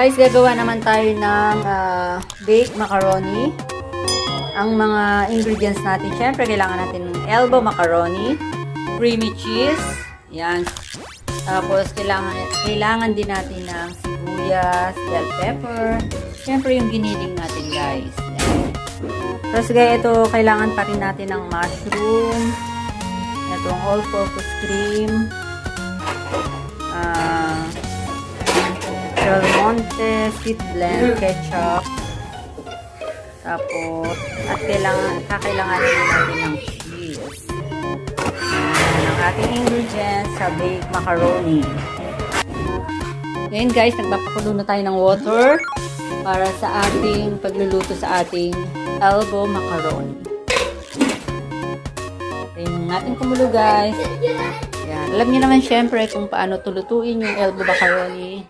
Guys, gagawa naman tayo ng baked macaroni. Ang mga ingredients natin, syempre kailangan natin ng elbow macaroni, creamy cheese, yan. Tapos kailangan din natin ng sibuyas, bell pepper, syempre yung giniling natin guys. Yan. Tapos guys, ito kailangan pa rin natin ng mushroom, itong all-purpose cream, Del Monte, sweet blend, ketchup. Tapos, at kakailanganin din natin ng cheese. Yan ang ating ingredients sa baked macaroni. Ngayon guys, nagpapakulo na tayo ng water para sa ating pagluluto sa ating elbow macaroni. Ayan natin kumulo guys. Yan. Alam niyo naman syempre kung paano tulutuin yung elbow macaroni.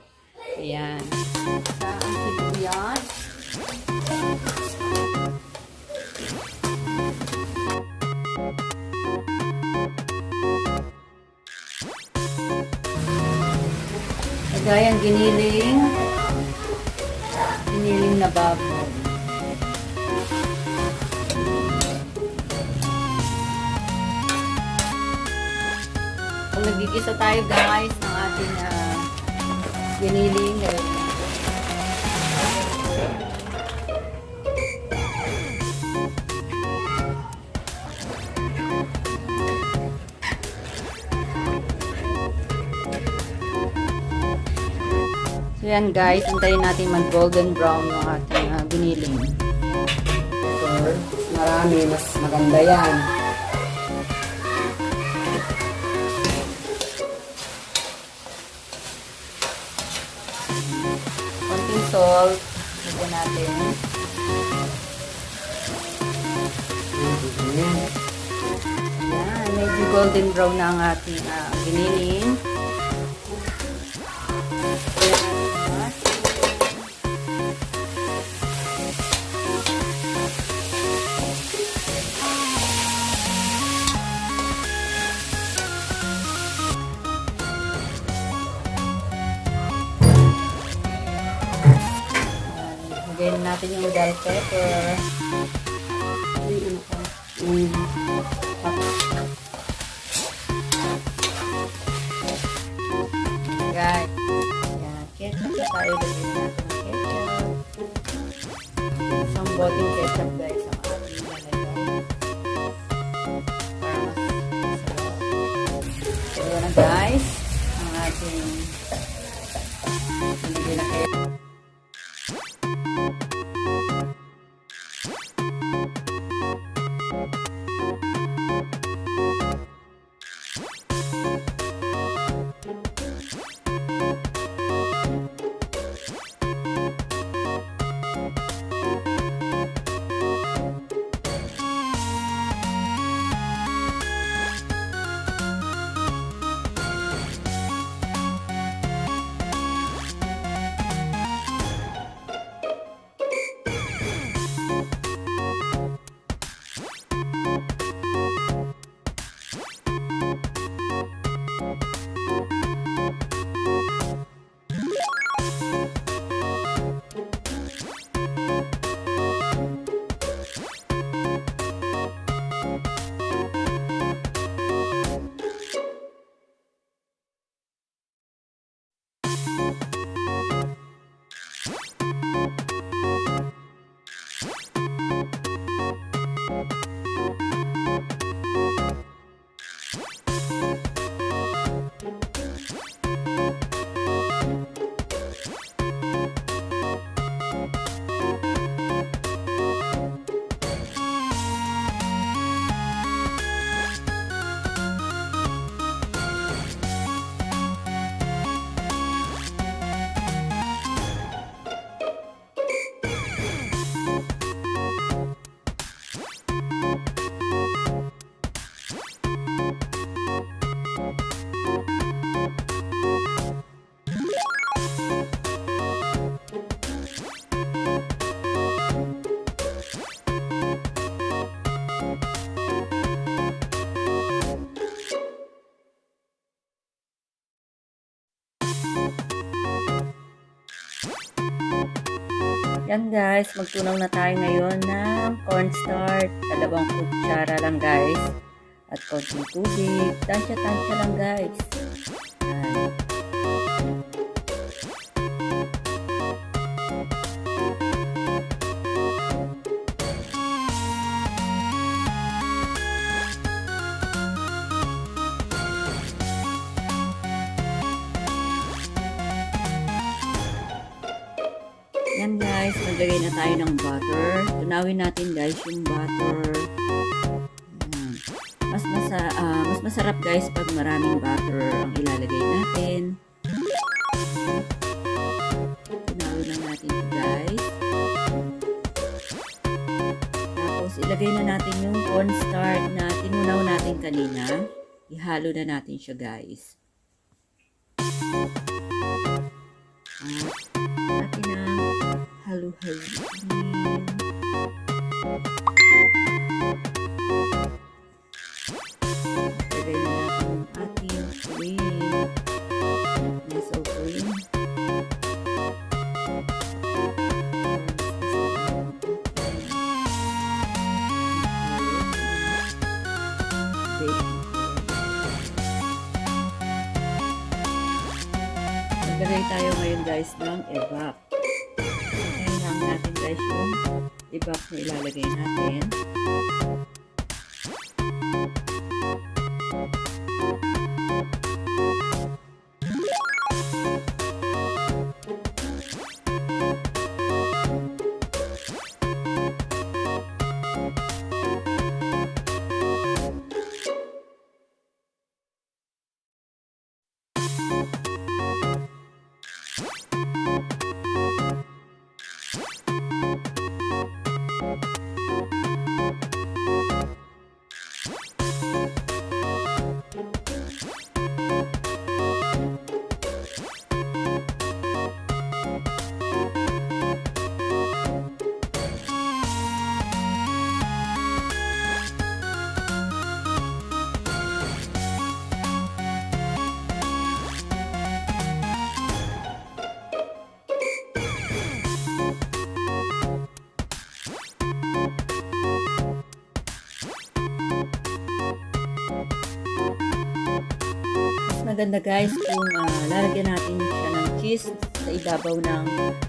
Ayan. Sa ang sibuyas. Lagay ang giniling na baboy. Kung nagigisa tayo guys ng ating giniling, so yan guys, hintayin natin mag golden brown yung ating giniling. Marami, mas maganda yan. Konting salt, lagyan natin. Yan, medyo golden brown na ang ating giniling. Lagyan natin yung bell pepper. Guys, yan. Ketchup na tayo. Lagyan natin ng ketchup. Isang boteng ketchup guys ang ating lalagay. Para mas masarap. So yan na guys. Ang ating nilagay na ketchup. Yan guys, magtunaw na tayo ngayon ng cornstarch. 2 kutsara lang guys. At konting tubig. Tansya-tansya lang guys. Yan. Yan guys, maglagay na tayo ng butter. Tunawin natin guys yung butter. Yan. Mas masarap guys pag maraming butter ang ilalagay natin. Tunawin lang natin ito guys. Tapos ilagay na natin yung cornstarch na tinunaw natin kanina. Ihalo na natin siya guys. At natin ang halo-halo. Lagay na natin ang ating cream. Neso cream. Maglagay tayo ngayon guys ng evap. Ayan lang natin guys yung evap na ilalagay natin. Maganda guys kung lalagyan natin siya ng cheese sa ibabaw ng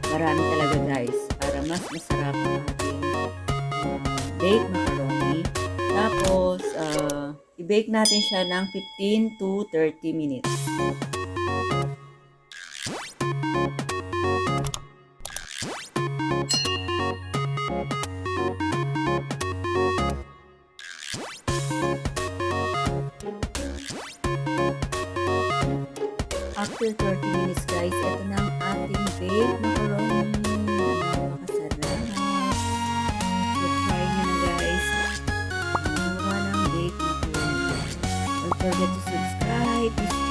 marami talaga guys para mas masarap ang ating baked macaroni. Tapos i-bake natin siya ng 15 to 30 minutes. After 30 minutes guys, ito na ang ating baked macaroni. Napakasarap. Try nyo na guys. Gumawa ng baked macaroni. Don't forget to subscribe.